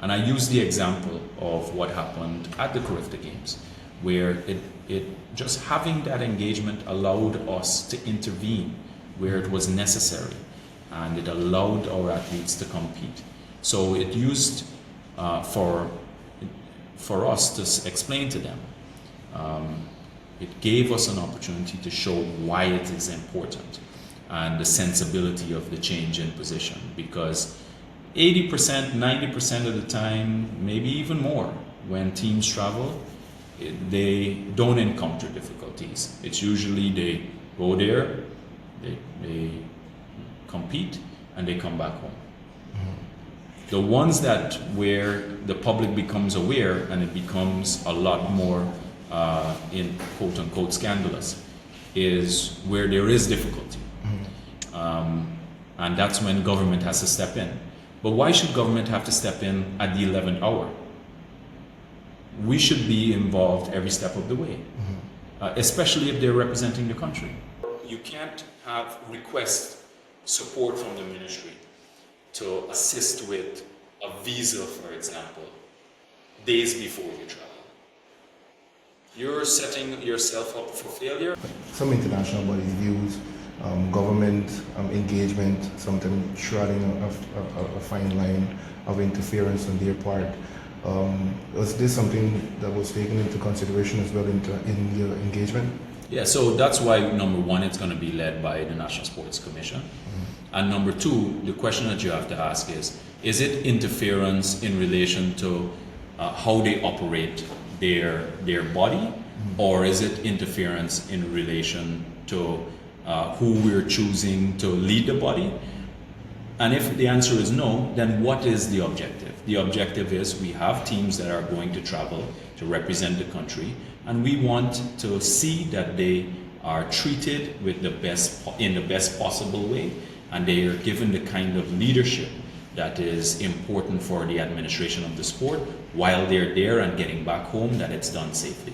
And I use the example of what happened at the Carifta Games, where it just having that engagement allowed us to intervene where it was necessary, and it allowed our athletes to compete. So it used for us to explain to them. It gave us an opportunity to show why it is important and the sensibility of the change in position, because 80%, 90% of the time, maybe even more, when teams travel, they don't encounter difficulties. It's usually they go there, they compete, and they come back home. Mm-hmm. The ones that where the public becomes aware and it becomes a lot more in quote unquote scandalous is where there is difficulty. Mm-hmm. And that's when government has to step in. But why should government have to step in at the 11th hour? We should be involved every step of the way, mm-hmm. Especially if they're representing the country. You can't request support from the ministry to assist with a visa, for example, days before you travel. You're setting yourself up for failure. Some international bodies use government engagement, sometimes shrouding a fine line of interference on their part. Was this something that was taken into consideration as well in your engagement? Yeah, so that's why, number one, it's going to be led by the National Sports Commission. Mm-hmm. And number two, the question that you have to ask is it interference in relation to how they operate their body, mm-hmm. or is it interference in relation to who we're choosing to lead the body? And if the answer is no, then what is the objective? The objective is we have teams that are going to travel to represent the country, and we want to see that they are treated with in the best possible way, and they are given the kind of leadership that is important for the administration of the sport while they're there and getting back home, that it's done safely.